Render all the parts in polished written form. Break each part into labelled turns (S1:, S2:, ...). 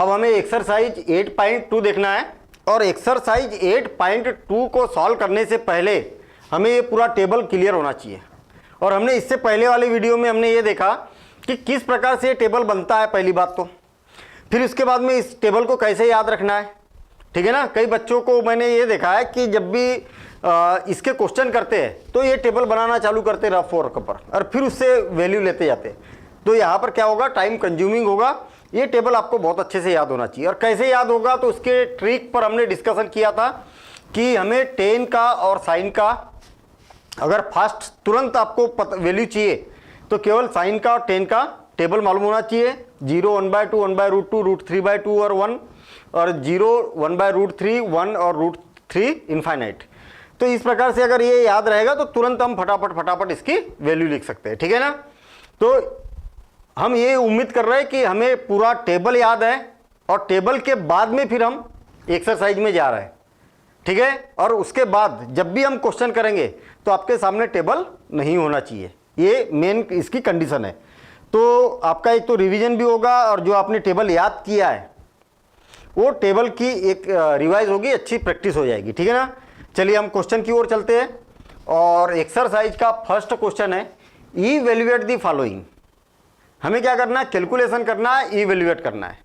S1: अब हमें एक्सरसाइज 8.2 देखना है और एक्सरसाइज 8.2 को सॉल्व करने से पहले हमें ये पूरा टेबल क्लियर होना चाहिए। और हमने इससे पहले वाली वीडियो में हमने ये देखा कि किस प्रकार से ये टेबल बनता है पहली बात तो, फिर उसके बाद में इस टेबल को कैसे याद रखना है, ठीक है ना। कई बच्चों को मैंने ये देखा है कि जब भी इसके क्वेश्चन करते हैं तो ये टेबल बनाना चालू करते रफ वर्क पर और फिर उससे वैल्यू लेते जाते, तो यहाँ पर क्या होगा, टाइम कंज्यूमिंग होगा। ये टेबल आपको बहुत अच्छे से याद होना चाहिए। और कैसे याद होगा, तो उसके ट्रिक पर हमने डिस्कशन किया था कि हमें टेन का और साइन का अगर फास्ट तुरंत आपको वैल्यू चाहिए तो केवल साइन का और टेन का टेबल मालूम होना चाहिए। 0 1/2 1/√2 √3/2 और 1 और 0 1/√3 1 और √3 इनफाइनाइट। तो इस प्रकार से अगर ये याद रहेगा तो तुरंत हम फटाफट इसकी वैल्यू लिख सकते हैं, ठीक है ना। तो हम ये उम्मीद कर रहे हैं कि हमें पूरा टेबल याद है और टेबल के बाद में फिर हम एक्सरसाइज में जा रहे हैं, ठीक है। और उसके बाद जब भी हम क्वेश्चन करेंगे तो आपके सामने टेबल नहीं होना चाहिए, ये मेन इसकी कंडीशन है। तो आपका एक तो रिवीजन भी होगा और जो आपने टेबल याद किया है वो टेबल की एक रिवाइज होगी, अच्छी प्रैक्टिस हो जाएगी, ठीक है ना। चलिए हम क्वेश्चन की ओर चलते हैं और एक्सरसाइज का फर्स्ट क्वेश्चन है इवैल्यूएट द फॉलोइंग। हमें क्या करना है, कैलकुलेशन करना है, इवैल्यूएट करना है।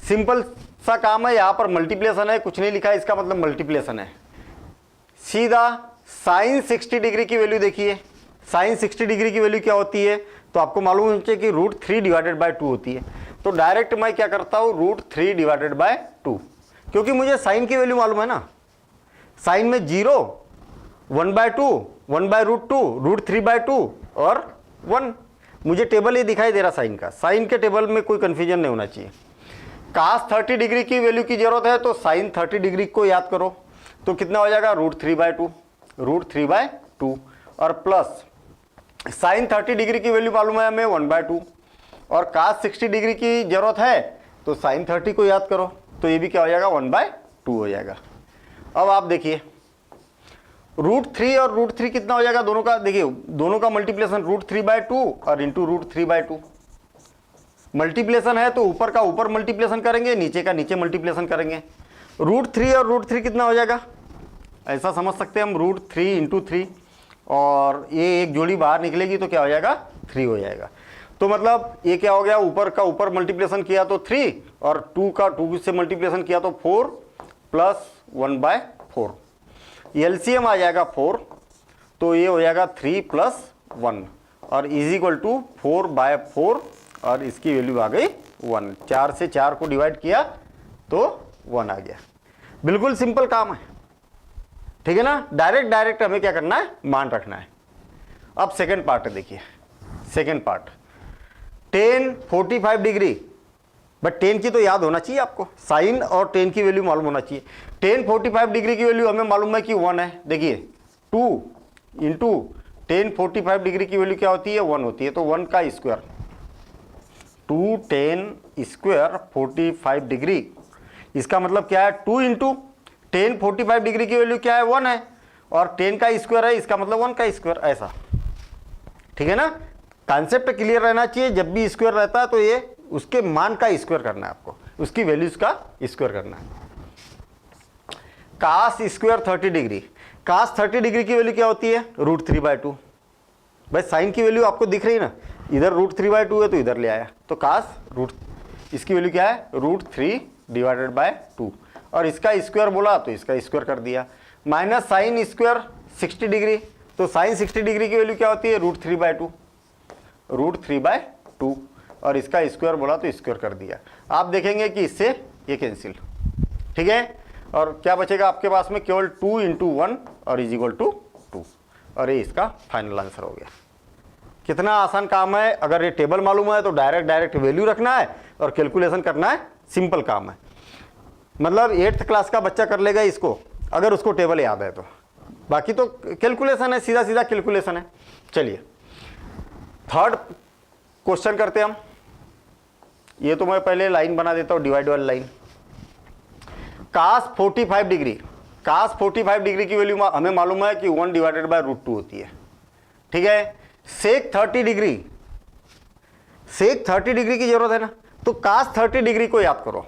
S1: सिंपल सा काम है, यहां पर मल्टीप्लिकेशन है, कुछ नहीं लिखा है, इसका मतलब मल्टीप्लिकेशन है। सीधा साइन 60 डिग्री की वैल्यू देखिए, साइन 60 डिग्री की वैल्यू क्या होती है, तो आपको मालूम होना चाहिए कि √3/2 होती है। तो डायरेक्ट मैं क्या करता हूं, √3/2, क्योंकि मुझे साइन की वैल्यू मालूम है ना। साइन में 0 1/2 1/√2 √3/2 और 1। मुझे टेबल ये दिखाई दे रहा साइन का, साइन के टेबल में कोई कंफ्यूजन नहीं होना चाहिए। कास 30 डिग्री की वैल्यू की जरूरत है तो साइन 30 डिग्री को याद करो, तो कितना हो जाएगा, √3/2 और प्लस साइन 30 डिग्री की वैल्यू मालूम है हमें 1/2 और कास 60 डिग्री की जरूरत है तो साइन 30 को याद करो, तो ये भी क्या हो जाएगा, 1/2 हो जाएगा। अब आप देखिए √3 और √3 कितना हो जाएगा, दोनों का देखिए, दोनों का मल्टीप्लिकेशन √3/2 और इंटू √3/2। मल्टीप्लिकेशन है तो ऊपर का ऊपर मल्टीप्लिकेशन करेंगे, नीचे का नीचे मल्टीप्लिकेशन करेंगे। √3 और √3 कितना हो जाएगा, ऐसा समझ सकते हैं हम, √3 इंटू 3 और ये एक जोड़ी बाहर निकलेगी तो क्या हो जाएगा, 3 हो जाएगा। तो मतलब ये क्या हो गया, ऊपर का ऊपर मल्टीप्लिकेशन किया तो 3 और 2 का 2 से मल्टीप्लिकेशन किया तो 4 प्लस 1/4। एलसीएम आ जाएगा 4, तो ये हो जाएगा 3 + 1 और इज इक्वल टू 4/4 और इसकी वैल्यू आ गई 1। 4 से 4 को डिवाइड किया तो 1 आ गया। बिल्कुल सिंपल काम है, ठीक है ना। डायरेक्ट हमें क्या करना है, मान रखना है। अब सेकंड पार्ट है, देखिए second part, tan 45 degree, but tan की तो याद होना चाहिए आपको, साइन और tan की वैल्यू मालूम होना चाहिए। tan 45 डिग्री की वैल्यू हमें मालूम है कि 1 है। देखिए 2 इंटू tan 45 डिग्री की वैल्यू क्या होती है, 1 होती है, तो 1 का स्क्वायर, 2 tan स्क्वायर 45 डिग्री, इसका मतलब क्या है, 2 इंटू tan 45 डिग्री की वैल्यू क्या है, 1 है और tan का स्क्वायर है, इसका मतलब 1 का स्क्वायर, ऐसा, ठीक है ना। कॉन्सेप्ट क्लियर रहना चाहिए, जब भी स्क्वायर रहता है तो ये उसके मान का स्क्वायर करना है आपको, उसकी वैल्यूज का स्क्वायर करना है। कास स्क्वायर 30 डिग्री, कास 30 डिग्री की वैल्यू क्या होती है, √3/2। भाई साइन की वैल्यू आपको दिख रही है ना, इधर √3/2 है तो इधर ले आया, तो कास इसकी वैल्यू क्या है, √3/2 और इसका स्क्वायर बोला तो इसका स्क्वायर कर दिया। माइनस साइन स्क्वायर 60 डिग्री, तो साइन 60 डिग्री की वैल्यू क्या होती है, √3/2 और इसका स्क्वायर बोला तो स्क्वायर कर दिया। आप देखेंगे कि इससे ये कैंसिल, ठीक है। और क्या बचेगा आपके पास में, केवल 2 इंटू 1 और इज इक्वल टू 2 और ये इसका फाइनल आंसर हो गया। कितना आसान काम है, अगर ये टेबल मालूम है तो डायरेक्ट वैल्यू रखना है और कैलकुलेशन करना है, सिंपल काम है। मतलब 8th क्लास का बच्चा कर लेगा इसको, अगर उसको टेबल याद है तो। बाकी तो कैलकुलेशन है, सीधा सीधा कैलकुलेशन है। चलिए थर्ड क्वेश्चन करते हैं हम। ये तो मैं पहले लाइन बना देता हूं, डिवाइड वाली लाइन। कास 45 डिग्री, कास 45 डिग्री की वैल्यू हमें मालूम है कि 1/√2 होती है, ठीक है। सेक 30 डिग्री, सेक 30 डिग्री की जरूरत है ना, तो कास 30 डिग्री को याद करो,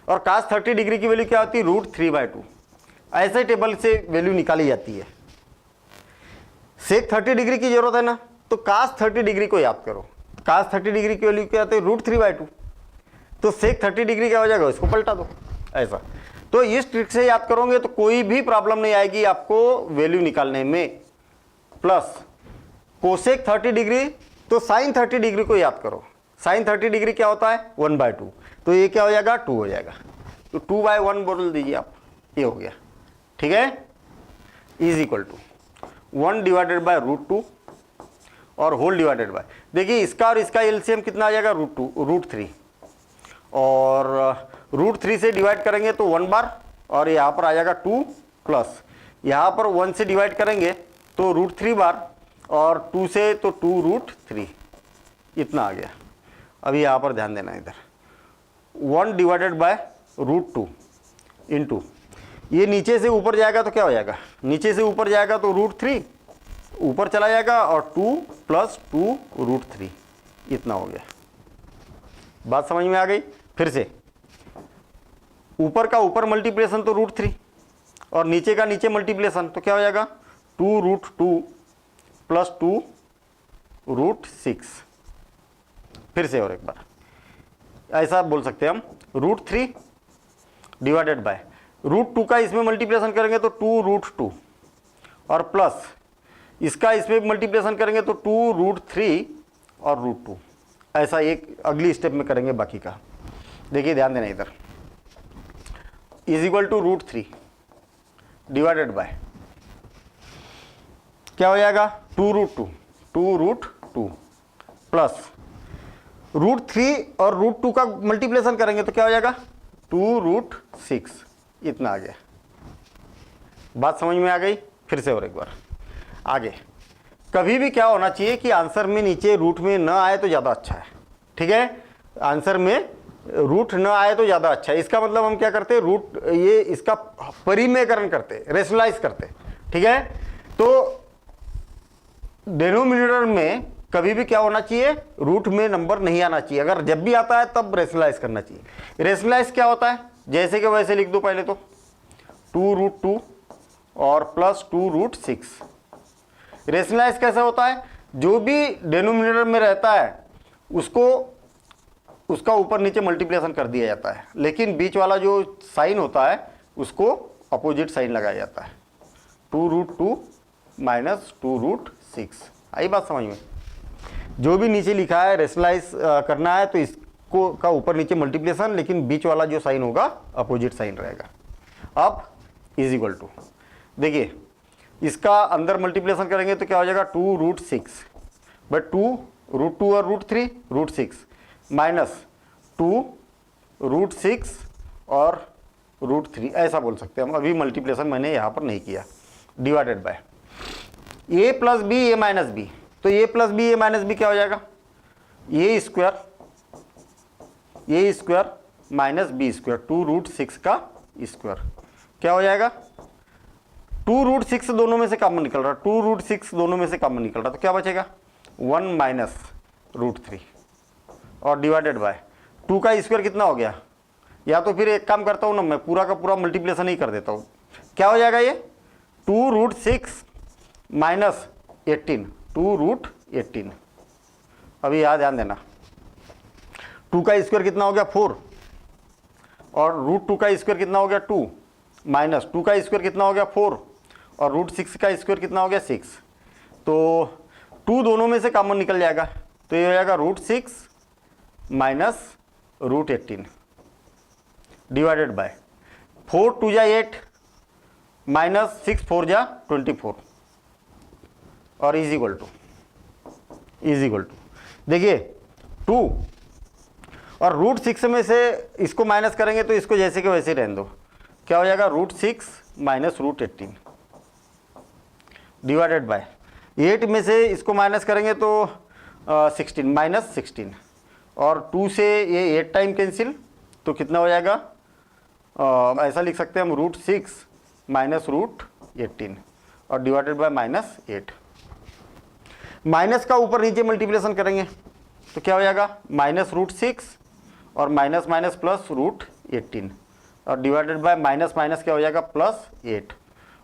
S1: और कास 30 डिग्री की वैल्यू क्या होती है, √3/2। ऐसे टेबल से वैल्यू निकाली जाती है। सेक 30 डिग्री की जरूरत है ना, तो कास 30 डिग्री को याद करो। कास 30 डिग्री की वैल्यू क्या आती है, √3/2। तो सेक 30 डिग्री क्या हो जाएगा, इसको पलटा दो ऐसा। तो इस ट्रिक से याद करोगे तो कोई भी प्रॉब्लम नहीं आएगी आपको वैल्यू निकालने में। प्लस कोसेक 30 डिग्री, तो साइन 30 डिग्री को याद करो। साइन 30 डिग्री क्या होता है, 1/2। तो ये क्या हो जाएगा, 2 हो जाएगा। तो 2/1 बोल दीजिए आप, ये हो गया। ठीक है, is equal to 1 divided by √2 और होल डिवाइडेड बाय, देखिए इसका और इसका एलसीएम कितना आ जाएगा, √3, और √3 से डिवाइड करेंगे तो 1 बार, और यहाँ पर आ जाएगा 2 प्लस यहाँ पर 1 से डिवाइड करेंगे तो √3 बार, और 2 से तो 2√3, इतना आ गया। अभी यहाँ पर ध्यान देना, इधर 1 डिवाइडेड बाय √2 इंटू, ये नीचे से ऊपर जाएगा तो क्या हो जाएगा, नीचे से ऊपर जाएगा तो √3 ऊपर चला जाएगा, और 2 + 2√3, इतना हो गया। बात समझ में आ गई। फिर से ऊपर का ऊपर मल्टीप्लिकेशन तो √3, और नीचे का नीचे मल्टीप्लिकेशन तो क्या हो जाएगा, 2√2 + 2√6। फिर से और एक बार ऐसा बोल सकते हैं हम, √3 डिवाइडेड बाय √2 का इसमें मल्टीप्लिकेशन करेंगे तो 2√2, और प्लस इसका इसमें मल्टीप्लिकेशन करेंगे तो 2√3 और √2। ऐसा एक अगली स्टेप में करेंगे बाकी का। देखिए ध्यान देना, इधर is equal to √3 divided by क्या हो जाएगा, 2√2 प्लस √3 और √2 का मल्टीप्लिकेशन करेंगे तो क्या हो जाएगा, 2√6, इतना आ गया। बात समझ में आ गई। फिर से और एक बार आगे, कभी भी क्या होना चाहिए कि आंसर में नीचे रूट में न आए तो ज़्यादा अच्छा है। ठीक है, आंसर में रूट न आए तो ज़्यादा अच्छा है। इसका मतलब हम क्या करते हैं, रूट ये इसका परिमेयकरण करते, रेशनलाइज करते। ठीक है, तो डिनोमिनेटर में कभी भी क्या होना चाहिए, रूट में नंबर नहीं आना चाहिए। अगर जब भी आता है तब रेशनलाइज करना चाहिए। रेशनलाइज क्या होता है, जैसे कि वैसे लिख दो पहले तो 2√2 और प्लस 2√6। रेशनलाइज कैसे होता है, जो भी डिनोमिनेटर में रहता है उसका ऊपर नीचे मल्टीप्लिकेशन कर दिया जाता है, लेकिन बीच वाला जो साइन होता है उसको अपोजिट साइन लगाया जाता है, 2√2 - 2√6। आई बात समझ में। जो भी नीचे लिखा है रेशनलाइज करना है तो इसको का ऊपर नीचे मल्टीप्लिकेशन, लेकिन बीच वाला जो साइन होगा अपोजिट साइन रहेगा। अब इज इक्वल टू, देखिए इसका अंदर मल्टीप्लिकेशन करेंगे तो क्या हो जाएगा, 2√6 बट 2√2 और √3 √6 माइनस 2√6 और √3, ऐसा बोल सकते हैं हम। अभी मल्टीप्लिकेशन मैंने यहाँ पर नहीं किया। Divided by a + b a - b, तो a + b a - b क्या हो जाएगा, a square minus b square, 2√6 का स्क्वायर क्या हो जाएगा, 2√6 दोनों में से कॉमन निकल रहा है, 2√6 दोनों में से कॉमन निकल रहा, तो क्या बचेगा 1 - √3 और डिवाइडेड बाय 2 का स्क्वायर कितना हो गया। या तो फिर एक काम करता हूँ ना, मैं पूरा का पूरा मल्टीप्लिकेशन ही कर देता हूँ। क्या हो जाएगा ये 2√6 माइनस 18, 2√18। अभी यहाँ ध्यान देना, 2 का स्क्वायर कितना हो गया 4, और √2 का स्क्वायर कितना हो गया 2, माइनस 2 का स्क्वायर कितना हो गया 4, और √6 का स्क्वायर कितना हो गया 6। तो 2 दोनों में से कॉमन निकल जाएगा, तो ये हो जाएगा √6 माइनस √18 डिवाइडेड बाय 4 2 जा 8 माइनस 6 4 जा 24 और इज इक्वल टू देखिए 2 और √6 में से इसको माइनस करेंगे तो इसको जैसे कि वैसे रहने दो, क्या हो जाएगा √6 माइनस √18 डिवाइडेड बाय 8 में से इसको माइनस करेंगे तो 16 माइनस 16, और 2 से ये 8 टाइम कैंसिल, तो कितना हो जाएगा, ऐसा लिख सकते हैं हम √6 माइनस √18 और डिवाइडेड बाय -8। माइनस का ऊपर नीचे मल्टीप्लिकेशन करेंगे तो क्या हो जाएगा -√6 और माइनस माइनस प्लस रूट 18 और डिवाइडेड बाय माइनस माइनस क्या हो जाएगा प्लस 8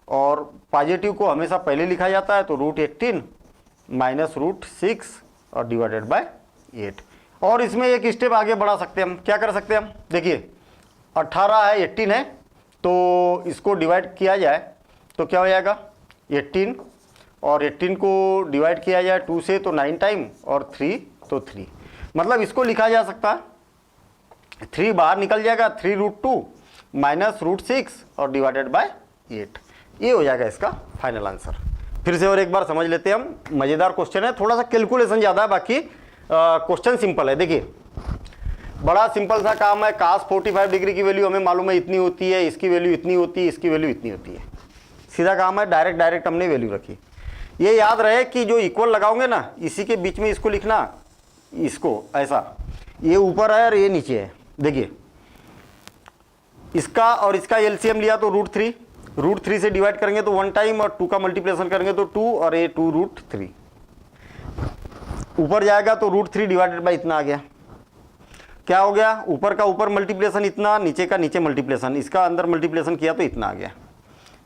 S1: और पॉजिटिव को हमेशा पहले लिखा जाता है तो रूट 18 माइनस रूट 6 और डिवाइडेड बाय 8। और इसमें एक स्टेप आगे बढ़ा सकते हैं हम, क्या कर सकते हैं हम, देखिए 18 है 18 है तो इसको डिवाइड किया जाए तो क्या हो जाएगा 18 और 18 को डिवाइड किया जाए 2 से तो 9 टाइम और 3 तो 3, मतलब इसको लिखा जा सकता है 3 बाहर निकल जाएगा 3 रूट 2 माइनस रूट 6 और डिवाइडेड बाय 8। ये हो जाएगा इसका फाइनल आंसर। फिर से और एक बार समझ लेते हैं हम, मज़ेदार क्वेश्चन है, थोड़ा सा कैलकुलेशन ज़्यादा है, बाकी क्वेश्चन सिंपल है। देखिए बड़ा सिंपल सा काम है, cos 45 डिग्री की वैल्यू हमें मालूम है इतनी होती है, इसकी वैल्यू इतनी होती है, इसकी वैल्यू इतनी होती है, सीधा काम है, डायरेक्ट हमने वैल्यू रखी। ये याद रहे कि जो इक्वल लगाओगे ना इसी के बीच में इसको लिखना, इसको ऐसा, ये ऊपर है और ये नीचे है। देखिए इसका और इसका एलसीएम लिया तो रूट 3 से डिवाइड करेंगे तो 1 टाइम और 2 का मल्टीप्लिकेशन करेंगे तो 2 और ये 2 रूट 3 ऊपर जाएगा तो रूट 3 डिवाइडेड बाई इतना आ गया। क्या हो गया, ऊपर का ऊपर मल्टीप्लिकेशन इतना, नीचे का नीचे मल्टीप्लिकेशन, इसका अंदर मल्टीप्लिकेशन किया तो इतना आ गया।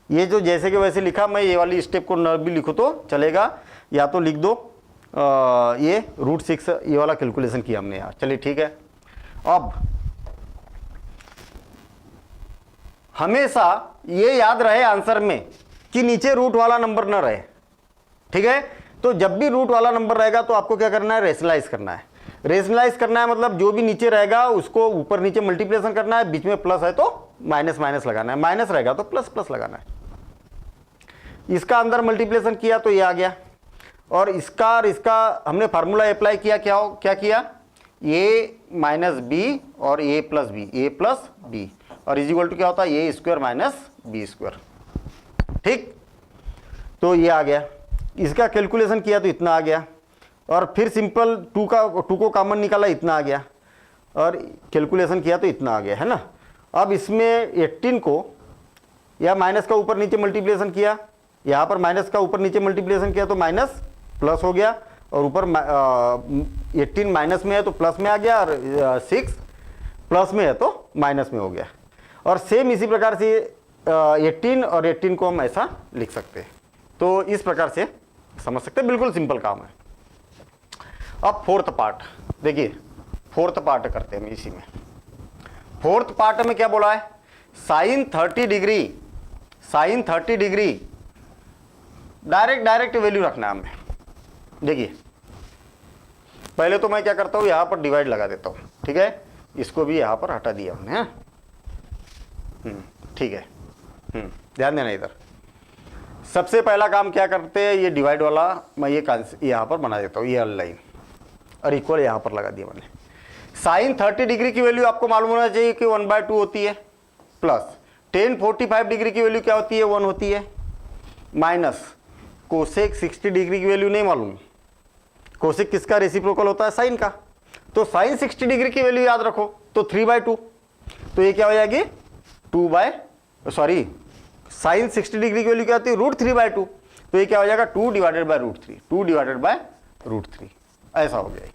S1: ये जो जैसे कि वैसे लिखा, मैं ये वाली स्टेप को न भी लिखो तो चलेगा, या तो लिख दो ये रूट 6 ये वाला कैलकुलेशन किया हमने यहाँ, चलिए ठीक है। अब हमेशा ये याद रहे आंसर में कि नीचे रूट वाला नंबर न रहे, ठीक है। तो जब भी रूट वाला नंबर रहेगा तो आपको क्या करना है, रेशनलाइज करना है। रेशनलाइज करना है मतलब जो भी नीचे रहेगा उसको ऊपर नीचे मल्टीप्लिकेशन करना है, बीच में प्लस है तो माइनस माइनस लगाना है, माइनस रहेगा तो प्लस प्लस लगाना है। इसका अंदर मल्टीप्लिकेशन किया तो ये आ गया, और इसका और इसका हमने फार्मूला अप्लाई किया, क्या किया, a माइनस बी और a plus b, a plus b, और इज इक्वल टू क्या होता है a square minus b square, ठीक। तो ये आ गया, इसका कैलकुलेशन किया तो इतना आ गया, और फिर सिंपल 2 को कॉमन निकाला इतना आ गया, और कैलकुलेशन किया तो इतना आ गया, है ना। अब इसमें 18 को या माइनस का ऊपर नीचे मल्टीप्लिकेशन किया, यहाँ पर माइनस का ऊपर नीचे मल्टीप्लिकेशन किया तो माइनस प्लस हो गया, और ऊपर 18 माइनस में है तो प्लस में आ गया, और 6 प्लस में है तो माइनस में हो गया। और सेम इसी प्रकार से 18 और 18 को हम ऐसा लिख सकते हैं, तो इस प्रकार से समझ सकते हैं, बिल्कुल सिंपल काम है। अब फोर्थ पार्ट देखिए, फोर्थ पार्ट करते हैं इसी में। फोर्थ पार्ट में क्या बोला है, साइन 30 डिग्री डायरेक्ट वैल्यू रखना है हमें। देखिए पहले तो मैं क्या करता हूं, यहां पर डिवाइड लगा देता हूं, ठीक है, इसको भी यहां पर हटा दिया हमने, ठीक है। ध्यान देना, इधर सबसे पहला काम क्या करते हैं, ये डिवाइड वाला मैं ये यहां पर बना देता हूं, ये लाइन, और इक्वल यहां पर लगा दिया मैंने। साइन 30 डिग्री की वैल्यू आपको मालूम होना चाहिए कि 1/2 होती है, प्लस tan 45 डिग्री की वैल्यू क्या होती है, 1 होती है, माइनस कोसेक 60 डिग्री की वैल्यू नहीं मालूम, कोसेक किसका रेसिप्रोकल होता है, साइन का, तो साइन 60 डिग्री की वैल्यू याद रखो तो 3/2, तो ये क्या हो जाएगी साइन 60 डिग्री की वैल्यू क्या होती है, √3/2, तो ये क्या हो जाएगा 2 डिवाइडेड बाय √3, ऐसा हो गया,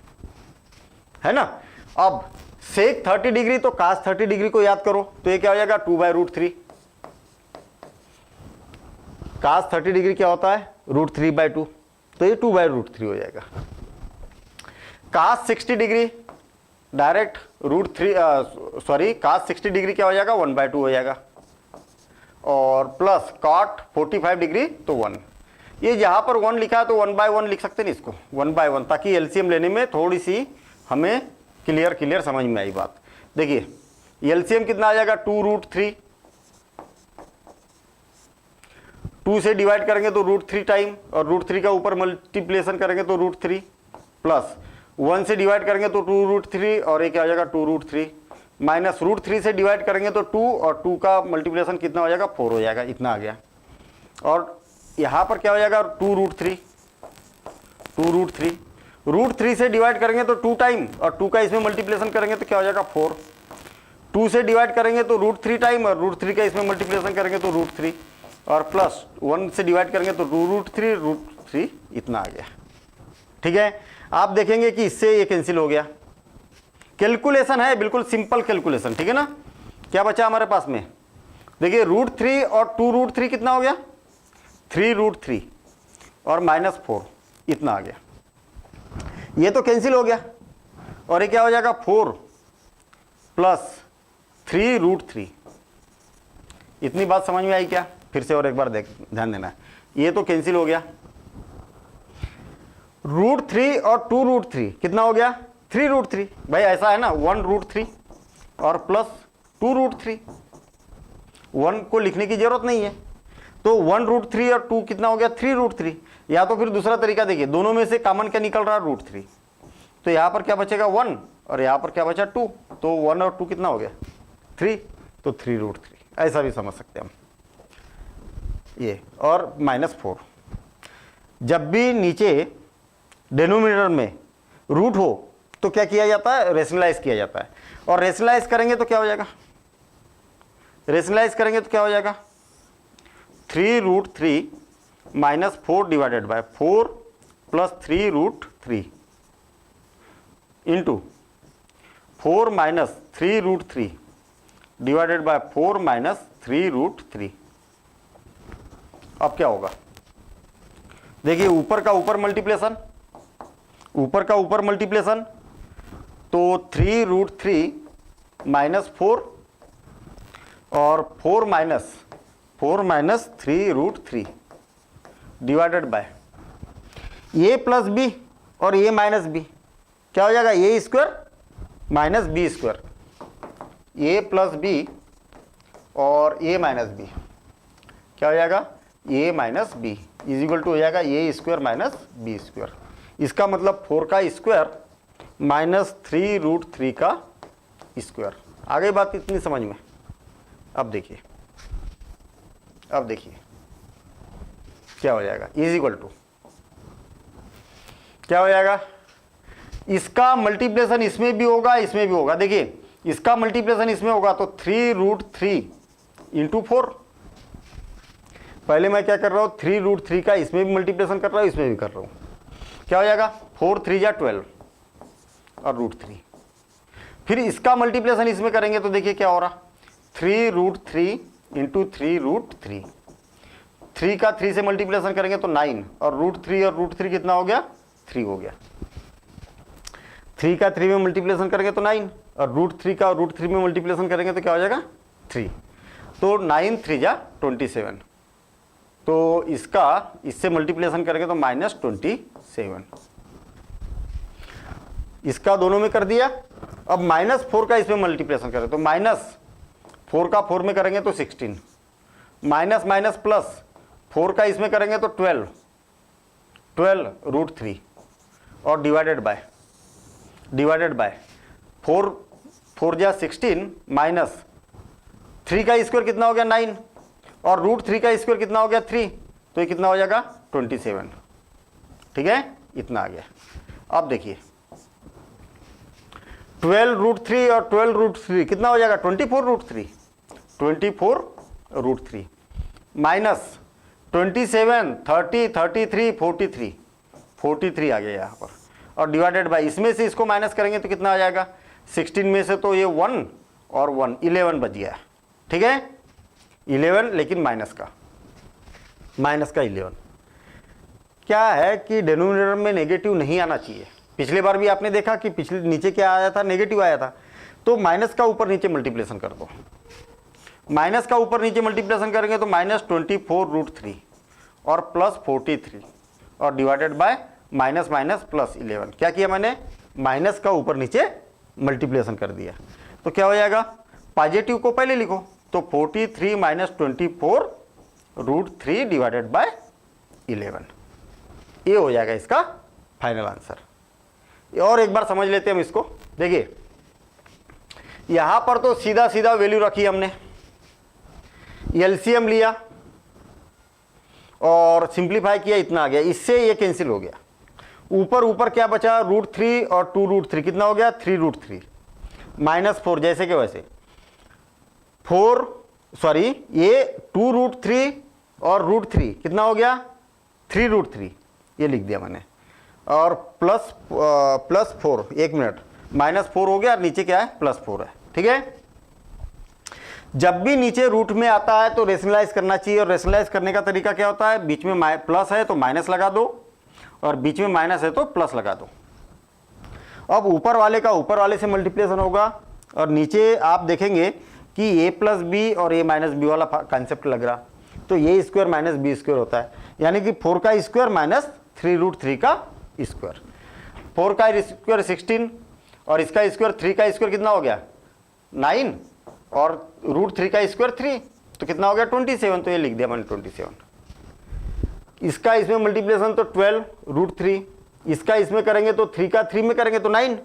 S1: है ना। अब सेक 30 डिग्री तो कास 30 डिग्री को याद करो, तो ये क्या हो जाएगा 2/√3, कास 30 डिग्री क्या होता है √3/2, तो ये 2/√3 हो जाएगा। कास 60 डिग्री डायरेक्ट कास 60 डिग्री क्या हो जाएगा 1/2 हो जाएगा, और प्लस कॉट 45 डिग्री तो 1, ये जहां पर 1 लिखा है तो 1/1 लिख सकते हैं इसको, 1/1, ताकि एलसीएम लेने में थोड़ी सी हमें क्लियर समझ में आई बात। देखिए एलसीएम कितना आ जाएगा 2√3, 2 से डिवाइड करेंगे तो √3 टाइम, और √3 का ऊपर मल्टीप्लिकेशन करेंगे तो √3, प्लस 1 से डिवाइड करेंगे तो 2√3, और ये क्या हो जाएगा 2√3, माइनस √3 से डिवाइड करेंगे तो 2, और 2 का मल्टीप्लिकेशन कितना हो जाएगा 4 हो जाएगा, इतना आ गया। और यहाँ पर क्या हो जाएगा 2√3, √3 से डिवाइड करेंगे तो 2 टाइम, और 2 का इसमें मल्टीप्लिकेशन करेंगे तो क्या हो जाएगा 4, 2 से डिवाइड करेंगे तो √3 टाइम, और √3 का इसमें मल्टीप्लिकेशन करेंगे तो √3, और प्लस 1 से डिवाइड करेंगे तो √3 इतना आ गया, ठीक है। आप देखेंगे कि इससे ये कैंसिल हो गया, कैलकुलेशन है, बिल्कुल सिंपल कैलकुलेशन, ठीक है ना। क्या बचा हमारे पास में, देखिए √3 और 2√3 कितना हो गया, 3√3 और -4 इतना आ गया, ये तो कैंसिल हो गया। और ये क्या हो जाएगा 4 + 3√3। इतनी बात समझ में आई क्या, फिर से और एक बार ध्यान देना है, ये तो कैंसिल हो गया। √3 और 2√3 कितना हो गया 3√3। भाई ऐसा है ना, 1√3 और प्लस 2√3, 1 को लिखने की जरूरत नहीं है, तो 1√3 और 2 कितना हो गया 3√3। या तो फिर दूसरा तरीका देखिए, दोनों में से कॉमन क्या निकल रहा है √3, तो यहाँ पर क्या बचेगा 1 और यहाँ पर क्या बचा 2, तो 1 और 2 कितना हो गया 3, तो 3√3, ऐसा भी समझ सकते हैं हम ये। और -4, जब भी नीचे डिनोमिनेटर में रूट हो तो क्या किया जाता है, रेशनलाइज किया जाता है। और रेशनलाइज करेंगे तो क्या हो जाएगा, रेशनलाइज करेंगे तो क्या हो जाएगा 3√3 -4 divided by 4 + 3√3 into 4 - 3√3 divided by 4 - 3√3। अब क्या होगा, देखिए ऊपर का ऊपर मल्टीप्लेशन, ऊपर का ऊपर मल्टीप्लेशन, तो 3√3 -4 और 4 - 3√3 डिवाइडेड बाय a + b और a - b, क्या हो जाएगा a² - b², a + b और a - b क्या हो जाएगा a - b = हो जाएगा a² - b²। इसका मतलब 4 का स्क्वायर -3√3 का स्क्वायर। आ गई बात इतनी समझ में। अब देखिए, अब देखिए क्या हो जाएगा, = क्या हो जाएगा, इसका मल्टीप्लेशन इसमें भी होगा, इसमें भी होगा। देखिए इसका मल्टीप्लेशन इसमें होगा तो 3√3 × 4। पहले मैं क्या कर रहा हूँ, 3√3 का इसमें भी मल्टीप्लेशन कर रहा हूँ, इसमें भी कर रहा हूँ। क्या हो जाएगा 4 × 3 = 12 और √3। फिर इसका मल्टीप्लेशन इसमें करेंगे तो देखिए क्या हो रहा, 3√3 × 3√3, 3 का 3 से मल्टीप्लेशन करेंगे तो 9 और √3 और √3 कितना हो गया 3 हो गया। 3 का 3 में मल्टीप्लेशन करेंगे तो 9 और √3 का √3 में मल्टीप्लेशन करेंगे तो क्या हो जाएगा 3, तो 9 × 3 = 27। तो इसका इससे मल्टीप्लेशन करेंगे तो -27, इसका दोनों में कर दिया। अब -4 का इसमें मल्टीप्लेशन करें तो -4 का 4 में करेंगे तो 16, माइनस प्लस 4 का इसमें करेंगे तो 12 √3 और डिवाइडेड बाय 4 × 16 माइनस 3 का स्क्वायर कितना हो गया 9 और √3 का स्क्वायर कितना हो गया 3, तो ये कितना हो जाएगा 27। ठीक है, इतना आ गया। अब देखिए 12√3 और 12√3 कितना हो जाएगा 24√3 माइनस 27 30 33 43 आ गया यहाँ पर और डिवाइडेड बाय, इसमें से इसको माइनस करेंगे तो कितना आ जाएगा 16 में से तो ये 1 और 1 11 बच गया। ठीक है 11, लेकिन माइनस का 11। क्या है कि डिनोमिनेटर में नेगेटिव नहीं आना चाहिए। पिछले बार भी आपने देखा कि पिछले नीचे क्या आया था, नेगेटिव आया था, तो माइनस का ऊपर नीचे मल्टीप्लेशन कर दो। माइनस का ऊपर नीचे मल्टीप्लेशन करेंगे तो -24√3 और +43 और डिवाइडेड बाय -+11। क्या किया मैंने, माइनस का ऊपर नीचे मल्टीप्लेशन कर दिया। तो क्या हो जाएगा, पॉजिटिव को पहले लिखो तो 43 - 24√3 डिवाइडेड बाय 11, ये हो जाएगा इसका फाइनल आंसर। और एक बार समझ लेते हैं हम इसको। देखिए यहां पर तो सीधा सीधा वैल्यू रखी हमने, एलसीएम लिया और सिंप्लीफाई किया, इतना आ गया, इससे ये कैंसिल हो गया। ऊपर क्या बचा, √3 और 2√3 कितना हो गया 3√3 -4 जैसे के वैसे ये 2√3 और √3 कितना हो गया 3√3, ये लिख दिया मैंने, और +4 1 मिनट -4 हो गया और नीचे क्या है +4 है। ठीक है, जब भी नीचे रूट में आता है तो रेशनलाइज करना चाहिए, और रेशनलाइज करने का तरीका क्या होता है, बीच में प्लस है तो माइनस लगा दो और बीच में माइनस है तो प्लस लगा दो। अब ऊपर वाले का ऊपर वाले से मल्टीप्लिकेशन होगा और नीचे आप देखेंगे कि a प्लस बी और a माइनस बी वाला कॉन्सेप्ट लग रहा, तो a square minus b square होता है, यानी कि 4 का स्क्वायर माइनस 3√3 का स्क्वायर। 4 का स्क्वायर 16 और इसका स्क्वायर 3 का स्क्वायर कितना हो गया 9 और √3 का स्क्वायर 3, तो कितना हो गया 27, तो ये लिख दिया मैंने 27। इसका इसमें मल्टीप्लिकेशन तो 12 √3, इसका इसमें करेंगे तो 3 का 3 में करेंगे तो 9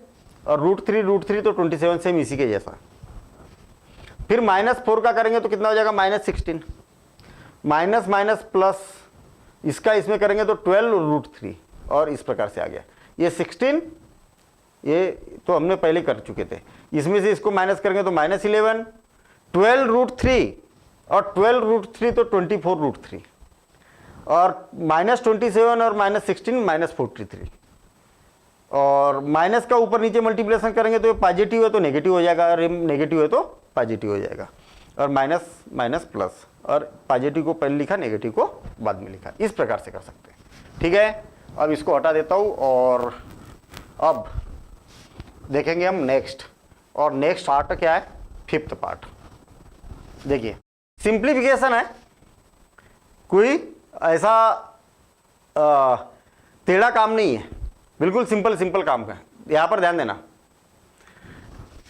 S1: और √3 तो 27, सेम इसी के जैसा। फिर -4 का करेंगे तो कितना हो जाएगा -16, माइनस माइनस प्लस, इसका इसमें करेंगे तो 12 √3 और इस प्रकार से आ गया। ये 16 ये तो हमने पहले कर चुके थे, इसमें से इसको माइनस करेंगे तो -11, 12 √3 और 12 √3 तो 24 √3 और -27 और -16 -43 और माइनस का ऊपर नीचे मल्टीप्लिकेशन करेंगे तो ये पॉजिटिव है तो नेगेटिव हो जाएगा और नेगेटिव है तो पॉजिटिव हो जाएगा, और माइनस माइनस प्लस, और पॉजिटिव को पहले लिखा नेगेटिव को बाद में लिखा, इस प्रकार से कर सकते हैं। ठीक है, अब इसको हटा देता हूँ और अब देखेंगे हम नेक्स्ट, और नेक्स्ट पार्ट क्या है 5th पार्ट। देखिए सिंप्लीफिकेशन है, कोई ऐसा टेढ़ा काम नहीं है, बिल्कुल सिंपल काम का। यहाँ पर ध्यान देना,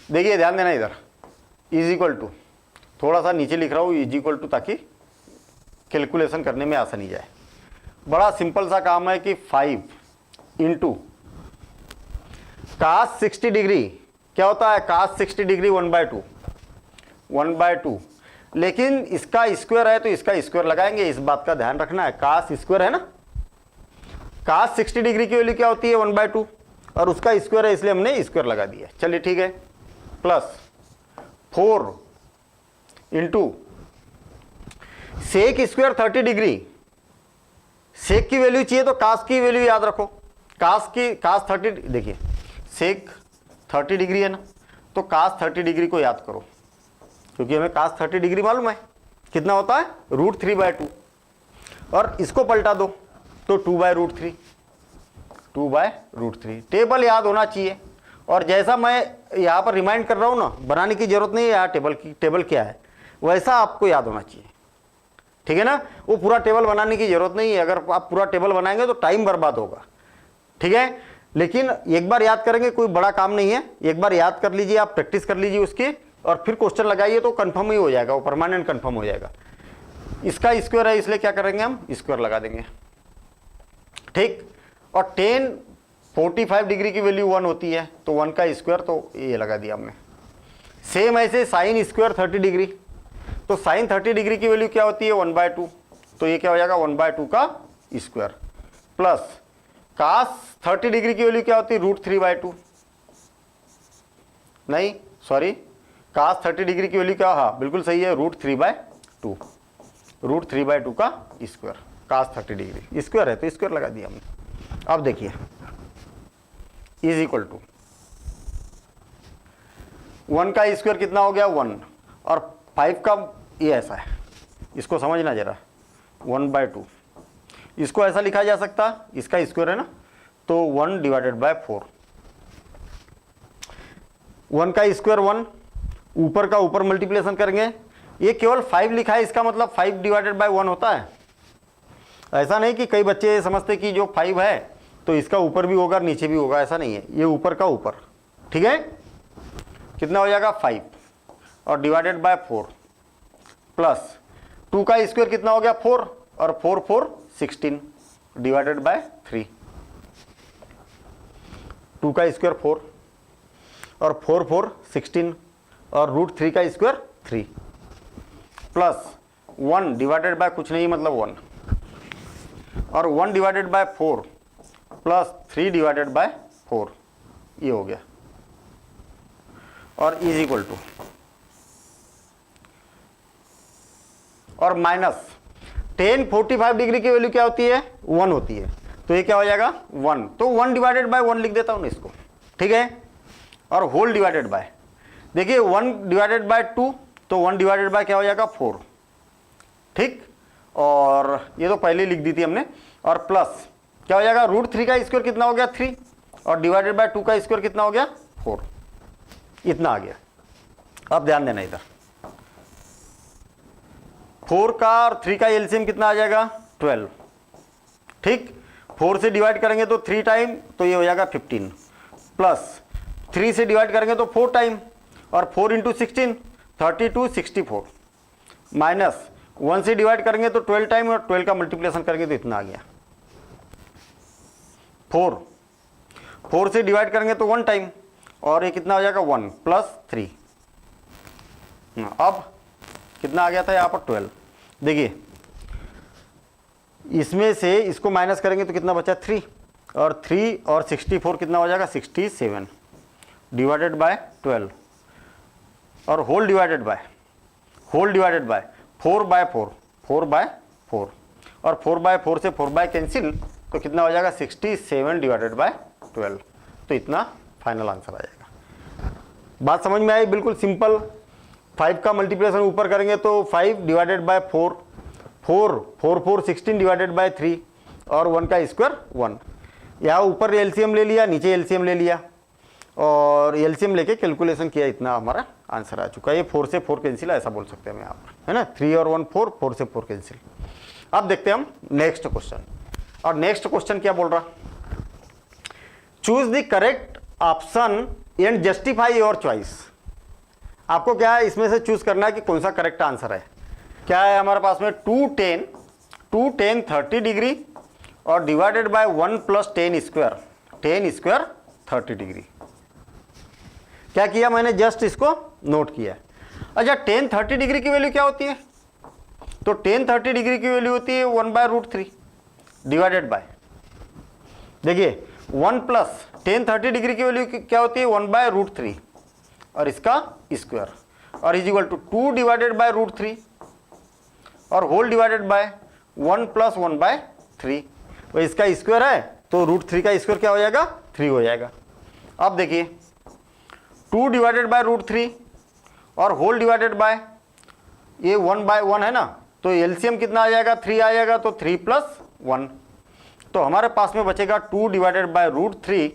S1: देखिए ध्यान देना इधर, इज इक्वल टू, थोड़ा सा नीचे लिख रहा हूँ इज इक्वल टू, ताकि कैलकुलेशन करने में आसानी जाए। बड़ा सिंपल सा काम है कि 5 इंटू cos 60 डिग्री, क्या होता है cos 60 डिग्री 1/2, लेकिन इसका स्क्वायर है तो इसका स्क्वायर लगाएंगे, इस बात का ध्यान रखना है। cos स्क्वायर है ना, cos 60 डिग्री की वैल्यू क्या होती है 1/2 और उसका स्क्वायर है इसलिए हमने स्क्वायर लगा दिया। चलिए ठीक है, plus 4 into sec square 30 degree, सेक की वैल्यू चाहिए तो cos की वैल्यू याद रखो, cos 30, देखिए सेक 30 डिग्री है ना, तो cos 30 डिग्री को याद करो, क्योंकि हमें cos 30 डिग्री मालूम है कितना होता है √3/2, और इसको पलटा दो तो 2/√3, टेबल याद होना चाहिए। और जैसा मैं यहाँ पर रिमाइंड कर रहा हूँ ना, बनाने की जरूरत नहीं है यहाँ टेबल क्या है, वैसा आपको याद होना चाहिए। ठीक है ना, वो पूरा टेबल बनाने की जरूरत नहीं है, अगर आप पूरा टेबल बनाएंगे तो टाइम बर्बाद होगा। ठीक है, लेकिन एक बार याद करेंगे, कोई बड़ा काम नहीं है, एक बार याद कर लीजिए, आप प्रैक्टिस कर लीजिए उसकी, और फिर क्वेश्चन लगाइए तो कंफर्म ही हो जाएगा, वो परमानेंट कंफर्म हो जाएगा। इसका स्क्वायर है इसलिए क्या करेंगे हम स्क्वायर लगा देंगे। ठीक, और 1045 डिग्री की वैल्यू 1 होती है तो 1 का स्क्वायर, तो ये लगा दिया हमने। सेम ऐसे साइन स्क्वायर 30 डिग्री, तो साइन 30 डिग्री की वैल्यू क्या होती है 1/2, तो ये क्या हो जाएगा 1/2 का स्क्वायर, प्लस cos 30 डिग्री की वैल्यू क्या होती है √3/2, नहीं सॉरी, cos 30 डिग्री की वैल्यू क्या, हाँ बिल्कुल सही है √3/2 का स्क्वायर, cos 30 डिग्री स्क्वायर है तो स्क्वायर लगा दिया हमने। अब देखिए इज इक्वल टू 1 का स्क्वायर कितना हो गया 1, और 5 का ये ऐसा है, इसको समझना जरा, 1/2, इसको ऐसा लिखा जा सकता, इसका स्क्वायर है ना, तो 1/4, 1 का स्क्वायर 1, ऊपर का ऊपर मल्टीप्लिकेशन करेंगे, ये केवल 5 लिखा है, इसका मतलब 5/1 होता है। ऐसा नहीं कि कई बच्चे समझते कि जो 5 है तो इसका ऊपर भी होगा नीचे भी होगा, ऐसा नहीं है, ये ऊपर का ऊपर। ठीक है, कितना हो जाएगा 5 और /4 प्लस 2 का स्क्वायर कितना हो गया 4, और 4 4 16 /3, 2 का स्क्वायर 4 और 4 4 16 और √3 का स्क्वायर 3, प्लस 1 डिवाइडेड बाय कुछ नहीं मतलब 1, और 1/4 प्लस 3/4, ये हो गया, और इज इक्वल टू, और माइनस 1045 डिग्री की वैल्यू क्या होती है 1 होती है, तो ये क्या हो जाएगा 1, तो 1/1 लिख देता हूं इसको। ठीक है, और होल डिवाइडेड बाय, देखिए 1 डिवाइडेड बाय 2, तो 1 डिवाइडेड बाय क्या हो जाएगा 4, ठीक, और ये तो पहले लिख दी थी हमने, और प्लस क्या हो जाएगा √3 का स्क्वायर कितना हो गया 3, और डिवाइडेड बाय 2 का स्क्वायर कितना हो गया 4, इतना आ गया। अब ध्यान देना इधर, 4 का और 3 का एलसीएम कितना आ जाएगा 12, ठीक, 4 से डिवाइड करेंगे तो 3 टाइम, तो ये हो जाएगा 15, प्लस 3 से डिवाइड करेंगे तो 4 टाइम, और 4 इंटू 16 32 64, माइनस 1 से डिवाइड करेंगे तो 12 टाइम, और 12 का मल्टीप्लिकेशन करेंगे तो इतना आ गया 4 से डिवाइड करेंगे तो 1 टाइम, और ये कितना हो जाएगा 1 प्लस 3, अब कितना आ गया था यहाँ पर 12। देखिए इसमें से इसको माइनस करेंगे तो कितना बचा 3, और 3 और 64 कितना हो जाएगा 67 डिवाइडेड बाय 12, और होल डिवाइडेड बाय 4 बाय 4, और 4 बाय 4 से 4 बाय कैंसिल, तो कितना हो जाएगा 67 डिवाइडेड बाय 12, तो इतना फाइनल आंसर आ जाएगा। बात समझ में आई, बिल्कुल सिंपल। 5 का मल्टीप्लिकेशन ऊपर करेंगे तो 5 डिवाइडेड बाय 4, 4 16 डिवाइडेड बाय 3, और 1 का स्क्वायर 1, यहाँ ऊपर एलसीएम ले लिया, नीचे एलसीएम ले लिया, और एलसीएम लेके कैलकुलेशन किया, इतना हमारा आंसर आ चुका है। ये 4 से 4 कैंसिल ऐसा बोल सकते हैं हम यहाँ पर, है ना, 3 और 1 4, 4 से 4 कैंसिल। अब देखते हैं हम नेक्स्ट क्वेश्चन, और नेक्स्ट क्वेश्चन क्या बोल रहा, choose the correct option and justify your choice. आपको क्या है इसमें से चूज करना है कि कौन सा करेक्ट आंसर है। क्या है हमारे पास में 2 10 30 डिग्री और divided by 1 plus 10 square 30 degree. क्या किया मैंने, जस्ट इसको नोट किया। अच्छा 10 30 डिग्री की वैल्यू क्या होती है, तो 10 30 डिग्री की वैल्यू होती है 1/√3 डिवाइडेड बाय, देखिए 1 प्लस 10 30 डिग्री की वैल्यू क्या होती है 1/√3 और इसका स्क्वायर, और is equal to 2 divided by √3 और होल डिवाइडेड बाय 1 प्लस 1/3। तो इसका स्क्वायर है तो √3 का स्क्वायर क्या हो जाएगा 3 हो जाएगा। अब देखिए 2 डिवाइडेड बाय √3 और होल डिवाइडेड बाय ये 1/1 है ना, तो एलसीएम कितना आ जाएगा 3 आ जाएगा, तो 3 + 1, तो हमारे पास में बचेगा 2 डिवाइडेड बाय √3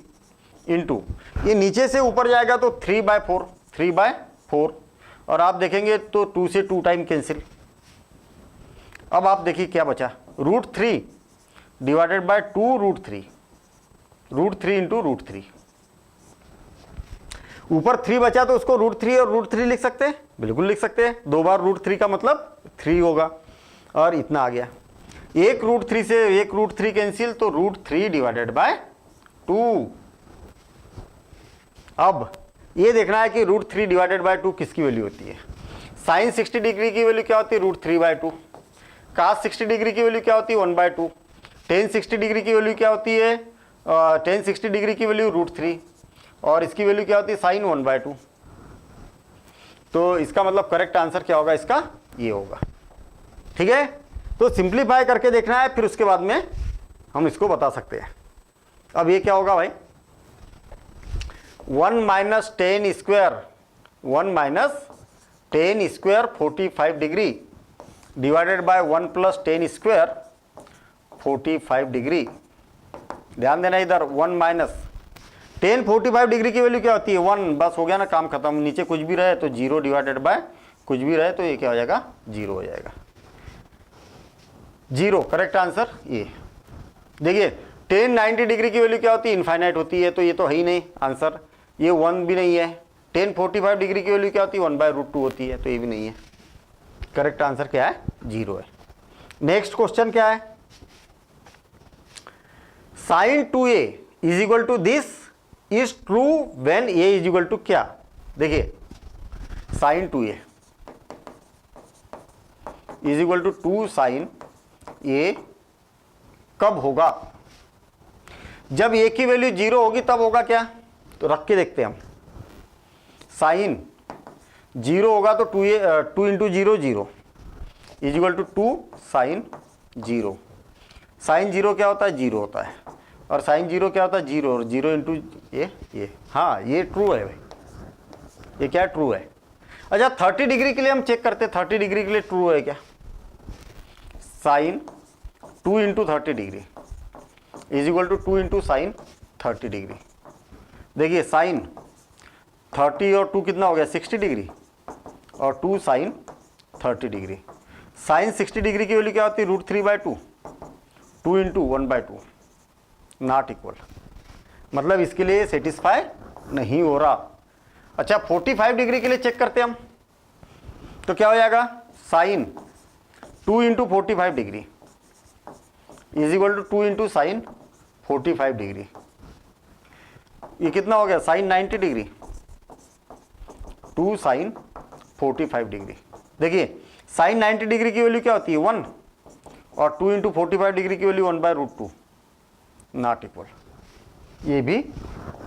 S1: इंटू ये नीचे से ऊपर जाएगा तो 3/4, और आप देखेंगे तो 2 से 2 टाइम कैंसिल। अब आप देखिए क्या बचा, √3 डिवाइडेड बाय 2√3 इंटू √3, ऊपर 3 बचा तो उसको √3 और √3 लिख सकते हैं, बिल्कुल लिख सकते हैं, 2 बार √3 का मतलब 3 होगा, और इतना आ गया। एक √3 से एक √3 कैंसिल, तो √3 डिवाइडेड बाय 2। अब ये देखना है कि √3 डिवाइडेड बाय 2 किसकी वैल्यू होती है। साइन 60 डिग्री की वैल्यू क्या होती है √3/2, कास 60 डिग्री की वैल्यू क्या होती है 1/2, टेन 60 डिग्री की वैल्यू क्या होती है, टेन 60 डिग्री की वैल्यू √3, और इसकी वैल्यू क्या होती है साइन 1/2। तो इसका मतलब करेक्ट आंसर क्या होगा इसका, ये होगा। ठीक है, तो सिंप्लीफाई करके देखना है, फिर उसके बाद में हम इसको बता सकते हैं। अब ये क्या होगा भाई, 1 - 10 square 45 degree divided by 1 + 10 square 45 degree. ध्यान देना इधर, 1 - 10 45 डिग्री की वैल्यू क्या होती है 1, बस हो गया ना, काम खत्म। नीचे कुछ भी रहे तो 0 डिवाइडेड बाय कुछ भी रहे तो ये क्या हो जाएगा 0 हो जाएगा, 0 करेक्ट आंसर ये। देखिए 10 90 डिग्री की वैल्यू क्या होती है इनफाइनाइट होती है, तो ये तो है ही नहीं आंसर, ये 1 भी नहीं है। 10 45 डिग्री की वैल्यू क्या होती है 1/√2 होती है, तो ये भी नहीं है। करेक्ट आंसर क्या है 0 है। नेक्स्ट क्वेश्चन क्या है, sin 2a is equal to this is true when a is equal to क्या। देखिए sin 2a is equal to 2 sin a कब होगा, जब a की वैल्यू 0 होगी तब होगा क्या, तो रख के देखते हैं हम। साइन 0 होगा तो 2 into 0 0 is equal to 2 sin 0। Sine 0 क्या होता है 0 होता है, और साइन 0 क्या होता है 0, और 0 इंटू ये हाँ ये ट्रू है भाई, ये क्या ट्रू है। अच्छा 30 डिग्री के लिए हम चेक करते हैं 30 डिग्री के लिए ट्रू है क्या। Sine 2 into 30 degree is equal to 2 into sine 30 degree. देखिए साइन 30 और 2 कितना हो गया 60 डिग्री और 2 साइन 30 डिग्री। साइन 60 डिग्री की वैल्यू क्या होती है √3/2 2 इंटू 1/2 नॉट इक्वल, मतलब इसके लिए सेटिस्फाई नहीं हो रहा। अच्छा 45 डिग्री के लिए चेक करते हैं हम, तो क्या हो जाएगा sine 2 into 45 degree is equal to 2 into sine 45 degree. ये कितना हो गया साइन 90 डिग्री 2 साइन 45 डिग्री। देखिए साइन 90 डिग्री की वैल्यू क्या होती है 1 और 2 इंटू 45 डिग्री की वैल्यू 1/√2 नॉट इक्वल, ये भी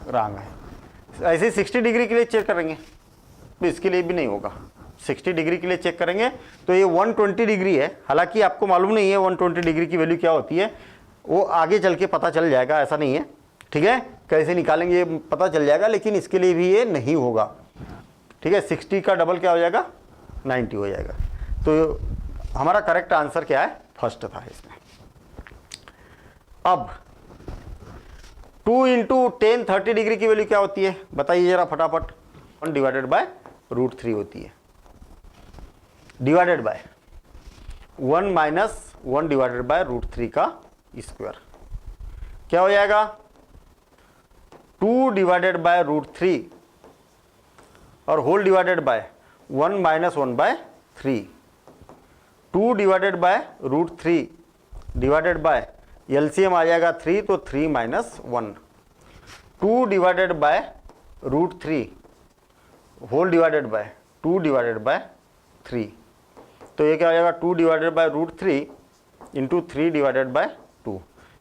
S1: रॉन्ग है। ऐसे 60 डिग्री के लिए चेक करेंगे तो इसके लिए भी नहीं होगा। 60 डिग्री के लिए चेक करेंगे तो ये 120 डिग्री है, हालांकि आपको मालूम नहीं है 120 डिग्री की वैल्यू क्या होती है, वो आगे चल के पता चल जाएगा, ऐसा नहीं है, ठीक है, कैसे निकालेंगे ये पता चल जाएगा, लेकिन इसके लिए भी ये नहीं होगा, ठीक है। 60 का डबल क्या हो जाएगा 90 हो जाएगा। तो हमारा करेक्ट आंसर क्या है फर्स्ट था इसमें। अब 2 इंटू 10 30 डिग्री की वैल्यू क्या होती है बताइए जरा फटाफट। 1 डिवाइडेड बाय √3 होती है, divided by 1 minus 1 divided by √3 का स्क्वायर क्या हो जाएगा 2 डिवाइडेड बाय √3 और whole divided by 1 minus 1/3। 2 divided by √3 divided by LCM आ जाएगा 3 तो 3 minus 1। 2 divided by √3 whole divided by 2 divided by 3, तो ये क्या हो जाएगा 2 divided by √3 into 3 divided by 2।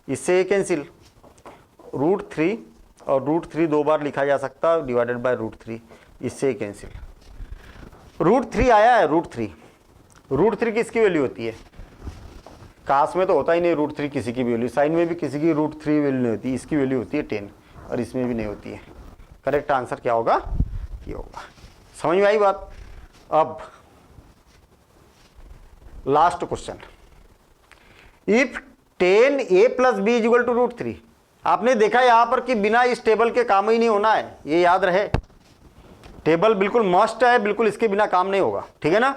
S1: इससे ये कैंसिल √3 और √3 दो बार लिखा जा सकता है डिवाइडेड बाय √3, इससे कैंसिल। √3 आया है √3 किसकी वैल्यू होती है कास में तो होता ही नहीं √3 किसी की भी वैल्यू, साइन में भी किसी की √3 वैल्यू नहीं होती, इसकी वैल्यू होती है 10 और इसमें भी नहीं होती है। करेक्ट आंसर क्या होगा ये होगा। समझ में आई बात। अब last question, if 10a + b = √3। आपने देखा यहां पर कि बिना इस टेबल के काम ही नहीं होना है, ये याद रहे, टेबल बिल्कुल मस्ट है, बिल्कुल इसके बिना काम नहीं होगा, ठीक है ना।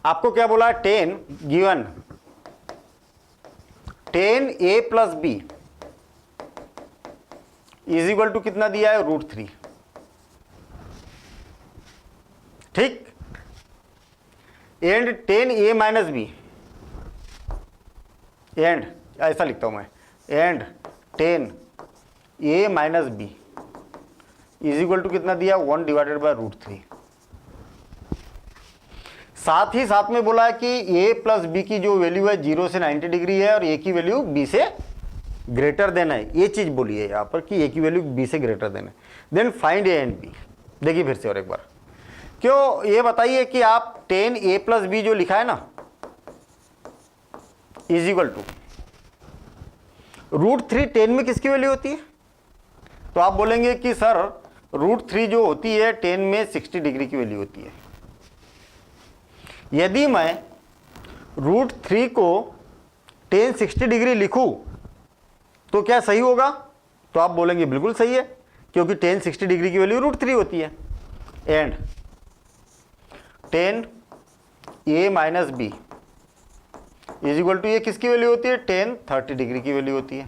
S1: आपको क्या बोला है 10 गिवन 10a + b = कितना दिया है √3, ठीक, एंड 10a - b एंड ऐसा लिखता हूं मैं, एंड 10a - b = कितना दिया 1 डिवाइडेड बाय √3। साथ ही साथ में बोला है कि a + b की जो वैल्यू है 0 से 90 डिग्री है और a की वैल्यू b से ग्रेटर देन है, ये चीज बोली है यहां पर कि a की वैल्यू b से ग्रेटर देन है। Then find a and b। देखिए फिर से और एक बार, क्यों ये बताइए कि आप 10a + b जो लिखा है ना = √3 10 में किसकी वैल्यू होती है, तो आप बोलेंगे कि सर √3 जो होती है 10 में 60 डिग्री की वैल्यू होती है। यदि मैं √3 को 10 60 डिग्री लिखूं तो क्या सही होगा, तो आप बोलेंगे बिल्कुल सही है, क्योंकि 10 60 डिग्री की वैल्यू √3 होती है। एंड 10a - b = ये किसकी वैल्यू होती है 10 30 डिग्री की वैल्यू होती है।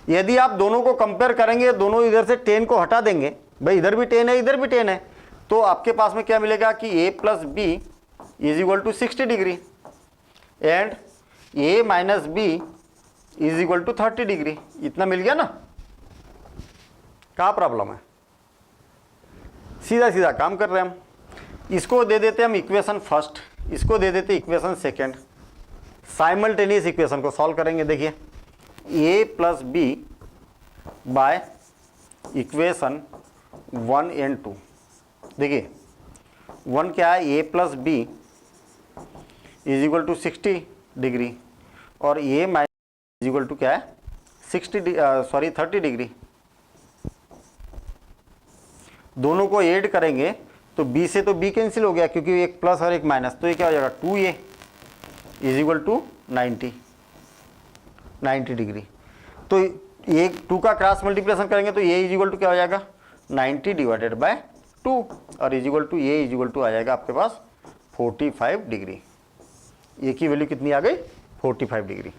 S1: यदि आप दोनों को कंपेयर करेंगे, दोनों इधर से 10 को हटा देंगे, भाई इधर भी 10 है इधर भी 10 है, तो आपके पास में क्या मिलेगा कि a + b = 60 degree and a - b = 30 degree. इतना मिल गया ना, क्या प्रॉब्लम है, सीधा सीधा काम कर रहे हैं हम। इसको दे देते हम इक्वेशन फर्स्ट, इसको दे देते इक्वेशन सेकेंड, साइमल्टेनियस इक्वेशन को सॉल्व करेंगे। देखिए a + b by equation 1 and 2। देखिए 1 क्या है a + b = 60 डिग्री और a - क्या है 30 डिग्री। दोनों को ऐड करेंगे तो b से तो b कैंसिल हो गया क्योंकि एक प्लस और एक माइनस, तो ये क्या हो जाएगा 2a is equal to 90 degree. तो ये 2 का क्रॉस मल्टीप्लिकेशन करेंगे तो ये इज इक्वल टू क्या हो जाएगा 90 डिवाइडेड बाय 2 और इज इक्वल टू ये इज इक्वल टू आ जाएगा आपके पास 45 डिग्री। ये की वैल्यू कितनी आ गई 45 डिग्री।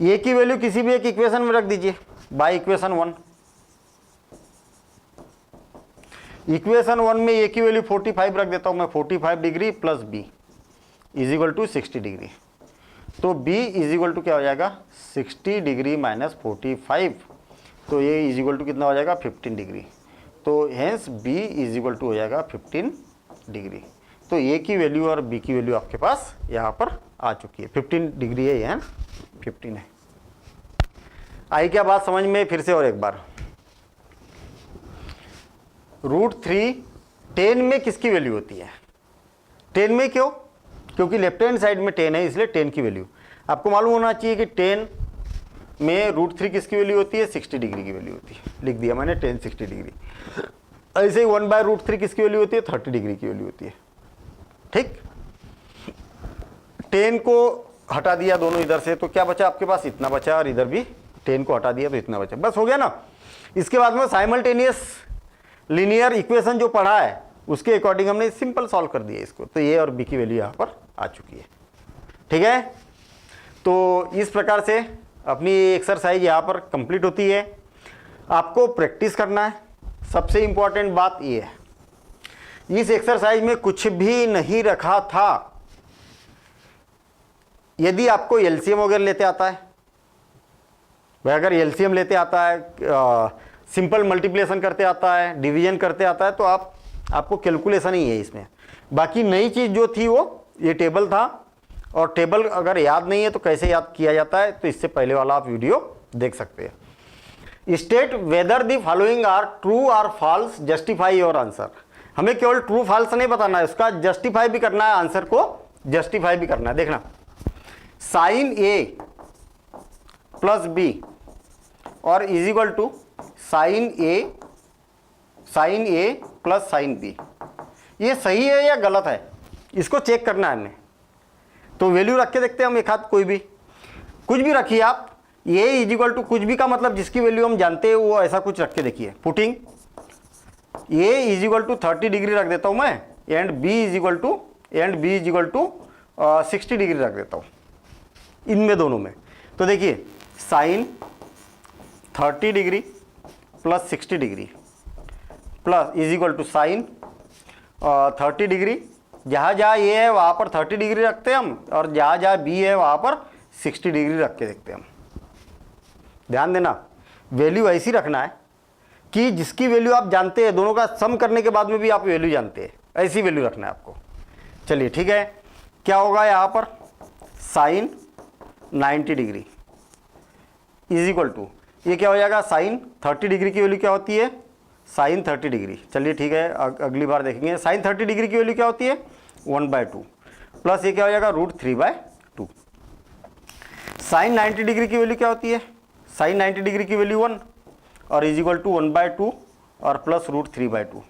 S1: ये की वैल्यू किसी भी एक इक्वेशन में रख दीजिए बाय इक्वेशन 1। इक्वेशन 1 में ए की वैल्यू 45 रख देता हूं मैं, 45 degree plus b is equal to 60 degree. तो b इज इक्वल टू क्या हो जाएगा 60 डिग्री माइनस 45, तो ये इज इक्वल टू कितना हो जाएगा 15 डिग्री। तो hence b is equal to हो जाएगा 15 डिग्री। तो a की वैल्यू और b की वैल्यू आपके पास यहाँ पर आ चुकी है। 15 डिग्री है, ये 15 है। आई क्या बात समझ में? फिर से और एक बार, √3 10 में किसकी वैल्यू होती है? 10 में क्यों? क्योंकि लेफ्ट हैंड साइड में 10 है, इसलिए 10 की वैल्यू आपको मालूम होना चाहिए कि 10 में √3 किसकी वैल्यू होती है 60 डिग्री की वैल्यू होती है। लिख दिया मैंने 10 60 डिग्री। ऐसे ही 1/√3 किसकी वैल्यू होती है 30 डिग्री की वैल्यू होती है। ठीक, 10 को हटा दिया दोनों इधर से तो क्या बचा आपके पास, इतना बचा, और इधर भी 10 को हटा दिया तो इतना बचा, बस हो गया ना। इसके बाद में साइमल्टेनियस लीनियर इक्वेशन जो पढ़ा है उसके अकॉर्डिंग हमने सिंपल सॉल्व कर दिया इसको। तो ए और बी की वैल्यू यहाँ पर आ चुकी है। ठीक है, तो इस प्रकार से अपनी एक्सरसाइज यहाँ पर कंप्लीट होती है। आपको प्रैक्टिस करना है, सबसे इंपॉर्टेंट बात ये है। इस एक्सरसाइज में कुछ भी नहीं रखा था। यदि आपको एलसीएम वगैरह लेते आता है, भाई अगर एलसीएम लेते आता है, सिंपल मल्टीप्लिकेशन करते आता है, डिवीजन करते आता है, तो आपको कैलकुलेशन ही है इसमें। बाकी नई चीज़ जो थी वो ये टेबल था, और टेबल अगर याद नहीं है तो कैसे याद किया जाता है, तो इससे पहले वाला आप वीडियो देख सकते हैं। State whether the following are true और फॉल्स, जस्टिफाई योर आंसर। हमें केवल ट्रू फॉल्स नहीं बताना है, उसका जस्टिफाई भी करना है, आंसर को जस्टिफाई भी करना है। देखना, साइन ए प्लस बी और is equal to sine a plus sine b, ये सही है या गलत है, इसको चेक करना है हमें। तो वैल्यू रख के देखते हैं हम, एक हाथ कोई भी, कुछ भी रखिए आप। ए इज इक्वल टू कुछ भी का मतलब जिसकी वैल्यू हम जानते हैं वो ऐसा कुछ रख के देखिए। Putting a is equal to 30 degree रख देता हूं मैं, and b is equal to 60 degree रख देता हूं इनमें दोनों में। तो देखिए sine 30 degree plus 60 degree plus is equal to sine 30 degree, जहाँ जहाँ ए है वहाँ पर 30 डिग्री रखते हैं हम, और जहाँ जहाँ बी है वहाँ पर 60 डिग्री रख के देखते हैं हम। ध्यान देना, वैल्यू ऐसी रखना है कि जिसकी वैल्यू आप जानते हैं, दोनों का सम करने के बाद में भी आप वैल्यू जानते हैं, ऐसी वैल्यू रखना है आपको। चलिए ठीक है, क्या होगा यहाँ पर sine 90 degree is equal to, ये क्या हो जाएगा साइन 30 डिग्री की वैल्यू क्या होती है साइन 30 डिग्री। चलिए ठीक है, अगली बार देखेंगे। साइन 30 डिग्री की वैल्यू क्या होती है 1/2 प्लस ये क्या हो जाएगा √3/2। साइन 90 डिग्री की वैल्यू क्या होती है, साइन 90 डिग्री की वैल्यू 1 और इज इक्वल टू 1/2 और प्लस √3/2,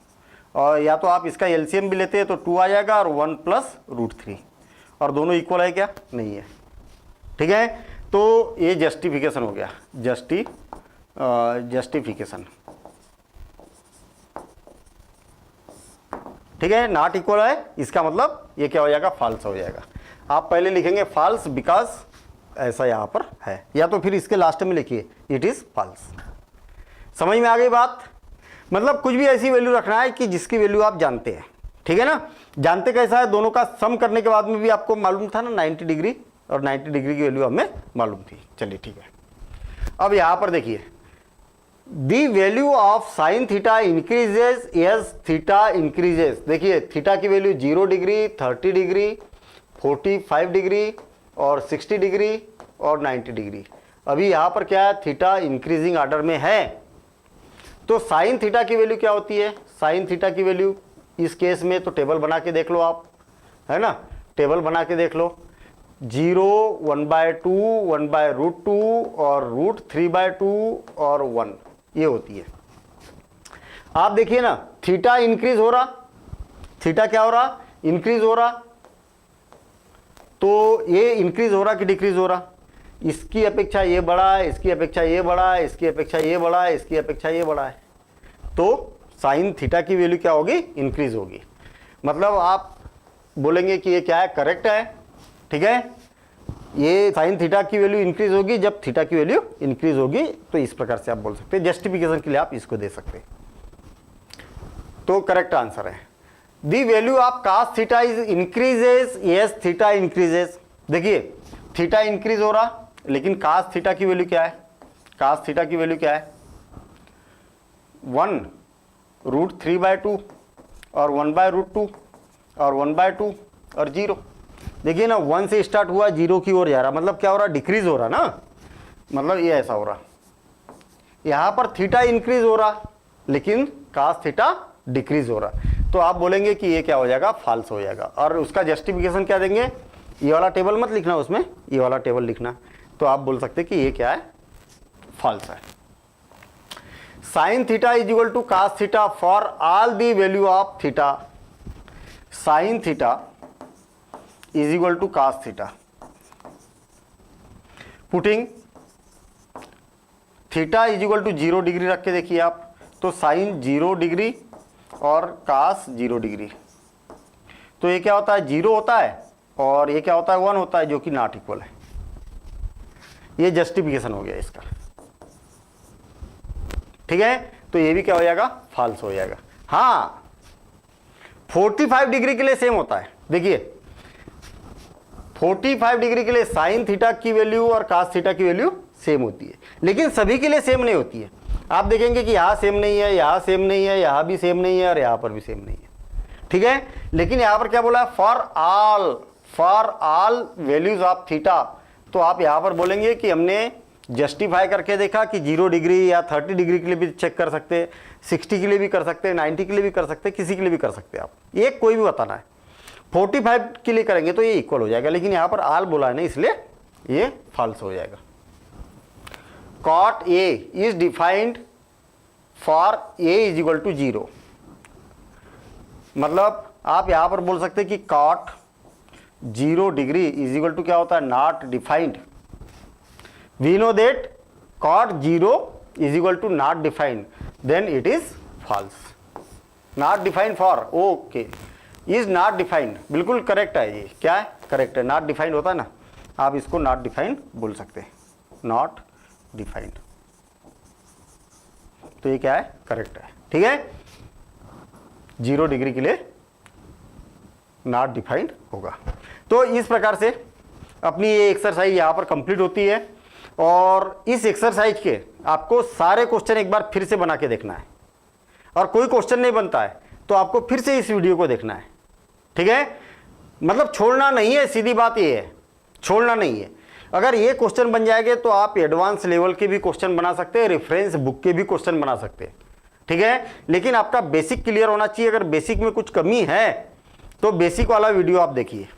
S1: और या तो आप इसका एलसीएम भी लेते हैं तो 2 आ जाएगा और 1 प्लस √3, और दोनों इक्वल है क्या, नहीं है। ठीक है, तो ये जस्टिफिकेशन हो गया, जस्टिफिकेशन। ठीक है, नॉट इक्वल है, इसका मतलब ये क्या हो जाएगा फॉल्स हो जाएगा। आप पहले लिखेंगे फॉल्स बिकॉज ऐसा यहाँ पर है, या तो फिर इसके लास्ट में लिखिए इट इज फॉल्स। समझ में आ गई बात? मतलब कुछ भी ऐसी वैल्यू रखना है कि जिसकी वैल्यू आप जानते हैं। ठीक है ना, जानते कैसा है, दोनों का सम करने के बाद में भी आपको मालूम था ना 90 डिग्री, और 90 डिग्री की वैल्यू हमें मालूम थी। चलिए ठीक है, अब यहाँ पर देखिए the value of sine theta increases as theta increases. देखिए थीटा की वैल्यू 0 डिग्री, 30 डिग्री, 45 डिग्री और 60 डिग्री और 90 डिग्री। अभी यहाँ पर क्या है, थीटा इंक्रीजिंग ऑर्डर में है, तो साइन थीटा की वैल्यू क्या होती है, साइन थीटा की वैल्यू इस केस में तो टेबल बना के देख लो आप, है ना, टेबल बना के देख लो। 0, 1/2, 1/√2 और √3/2 और 1, ये होती है। आप देखिए ना, थीटा इंक्रीज हो रहा, थीटा क्या हो रहा, इंक्रीज हो रहा, तो ये इंक्रीज हो रहा कि डिक्रीज हो रहा, इसकी अपेक्षा ये बड़ा है, इसकी अपेक्षा ये बड़ा है, इसकी अपेक्षा ये बड़ा है, इसकी अपेक्षा ये बड़ा है, तो साइन थीटा की वैल्यू क्या होगी, इंक्रीज होगी। मतलब आप बोलेंगे कि ये क्या है, करेक्ट है, ठीक है, ये साइन थीटा की वैल्यू इंक्रीज होगी जब थीटा की वैल्यू इंक्रीज होगी, तो इस प्रकार से आप बोल सकते हैं, जस्टिफिकेशन के लिए आप इसको दे सकते हैं। तो करेक्ट आंसर है the value of cos theta is increases, yes theta increases. देखिए थीटा इंक्रीज हो रहा, लेकिन cos थीटा की वैल्यू क्या है, cos थीटा की वैल्यू क्या है, 1√3/2 और 1/√2 और 1/2 और 0। देखिए ना, 1 से स्टार्ट हुआ 0 की ओर जा रहा, मतलब क्या हो रहा, डिक्रीज हो रहा ना, मतलब ये ऐसा हो रहा। यहां पर थीटा इंक्रीज हो रहा, लेकिन cos थीटा डिक्रीज हो रहा, तो आप बोलेंगे कि ये क्या हो जाएगा, फॉल्स हो जाएगा। और उसका जस्टिफिकेशन क्या देंगे, ये वाला टेबल मत लिखना, उसमें ये वाला टेबल लिखना, तो आप बोल सकते कि ये क्या है, फॉल्स है। Sine theta is equal to cos theta for all the value of theta, sine theta is equal to cos theta, putting theta is equal to 0 degree रख के देखिए आप, तो साइन 0 डिग्री और cos 0 डिग्री, तो ये क्या होता है, 0 होता है, और ये क्या होता है, 1 होता है, जो कि नॉट इक्वल है। ये जस्टिफिकेशन हो गया इसका, ठीक है, तो ये भी क्या हो जाएगा, फॉल्स हो जाएगा। हाँ 45 डिग्री के लिए सेम होता है। देखिए 45 डिग्री के लिए साइन थीटा की वैल्यू और cos थीटा की वैल्यू सेम होती है, लेकिन सभी के लिए सेम नहीं होती है। आप देखेंगे कि यहां सेम नहीं है, यहां सेम नहीं है, यहां भी सेम नहीं है, और यहां पर भी सेम नहीं है, ठीक है। लेकिन यहां पर क्या बोला है, for all values of theta, तो आप यहां पर बोलेंगे कि हमने जस्टिफाई करके देखा कि 0 डिग्री या 30 डिग्री के लिए भी चेक कर सकते हैं, 60 के लिए भी कर सकते हैं, 90 के लिए भी कर सकते हैं, किसी के लिए भी कर सकते हैं आप, ये कोई भी बताना है। 45 के लिए करेंगे तो ये इक्वल हो जाएगा, लेकिन यहां पर ऑल बोला है ना, इसलिए ये फॉल्स हो जाएगा। cot A is defined for A is equal to 0, मतलब आप यहां पर बोल सकते हैं कि cot 0 degree is equal to क्या होता है, not defined. We know that cot 0 is equal to not defined, then it is false. Not defined for, okay, is not defined, बिल्कुल करेक्ट है, ये क्या है, करेक्ट है, नॉट डिफाइंड होता है ना, आप इसको नॉट डिफाइंड बोल सकते हैं, नॉट डिफाइंड, तो ये क्या है, करेक्ट है, ठीक है। 0 डिग्री के लिए नॉट डिफाइंड होगा। तो इस प्रकार से अपनी ये एक्सरसाइज यहां पर कंप्लीट होती है, और इस एक्सरसाइज के आपको सारे क्वेश्चन एक बार फिर से बना के देखना है, और कोई क्वेश्चन नहीं बनता है तो आपको फिर से इस वीडियो को देखना है, ठीक है। मतलब छोड़ना नहीं है, सीधी बात ये है, छोड़ना नहीं है। अगर ये क्वेश्चन बन जाएंगे तो आप एडवांस लेवल के भी क्वेश्चन बना सकते हैं, रेफरेंस बुक के भी क्वेश्चन बना सकते हैं, ठीक है। लेकिन आपका बेसिक क्लियर होना चाहिए। अगर बेसिक में कुछ कमी है तो बेसिक वाला वीडियो आप देखिए,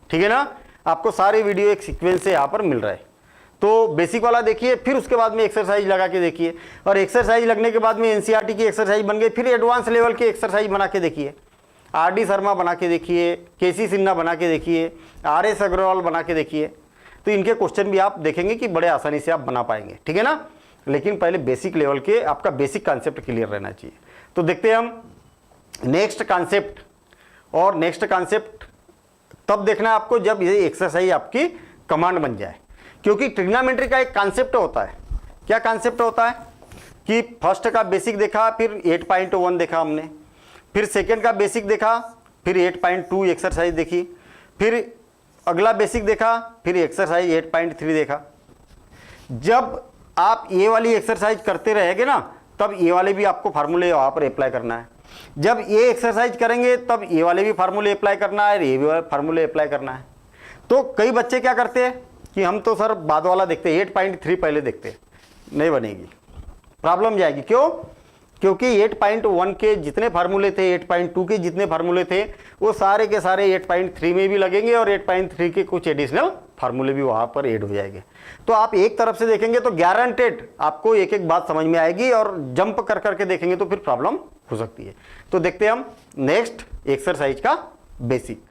S1: ठीक है ना, आपको सारे वीडियो एक सीक्वेंस से यहाँ पर मिल रहा है, तो बेसिक वाला देखिए, फिर उसके बाद में एक्सरसाइज लगा के देखिए, और एक्सरसाइज लगने के बाद में एनसीईआरटी की एक्सरसाइज बन गई, फिर एडवांस लेवल की एक्सरसाइज बना के देखिए, आरडी शर्मा बना के देखिए, केसी सिन्हा बना के देखिए, आरएस अग्रवाल बना के देखिए, तो इनके क्वेश्चन भी आप देखेंगे कि बड़े आसानी से आप बना पाएंगे, ठीक है ना। लेकिन पहले बेसिक लेवल के आपका बेसिक कॉन्सेप्ट क्लियर रहना चाहिए। तो देखते हैं हम नेक्स्ट कॉन्सेप्ट, और नेक्स्ट कॉन्सेप्ट तब देखना है आपको जब ये एक्सरसाइज आपकी कमांड बन जाए, क्योंकि ट्रिग्नोमेट्री का एक कॉन्सेप्ट होता है। क्या कॉन्सेप्ट होता है कि फर्स्ट का बेसिक देखा, फिर 8.1 देखा हमने, फिर सेकेंड का बेसिक देखा, फिर 8.2 एक्सरसाइज देखी, फिर अगला बेसिक देखा, फिर एक्सरसाइज 8.3 देखा। जब आप ये वाली एक्सरसाइज करते रहेंगे ना, तब ये वाले भी आपको फार्मूले वहाँ पर अप्लाई करना है। जब ये एक्सरसाइज करेंगे तब ये वाले भी फार्मूले अप्लाई करना है, ये भी फार्मूले अप्लाई करना है। तो कई बच्चे क्या करते हैं कि हम तो सर बाद वाला देखते हैं, 8.3 पहले देखते हैं, नहीं बनेगी, प्रॉब्लम जाएगी। क्यों? क्योंकि 8.1 के जितने फार्मूले थे, 8.2 के जितने फार्मूले थे, वो सारे के सारे 8.3 में भी लगेंगे, और 8.3 के कुछ एडिशनल फार्मूले भी वहाँ पर ऐड हो जाएंगे। तो आप एक तरफ से देखेंगे तो गारंटेड आपको एक एक बात समझ में आएगी, और जंप कर करके देखेंगे तो फिर प्रॉब्लम हो सकती है। तो देखते हैं हम नेक्स्ट एक्सरसाइज का बेसिक।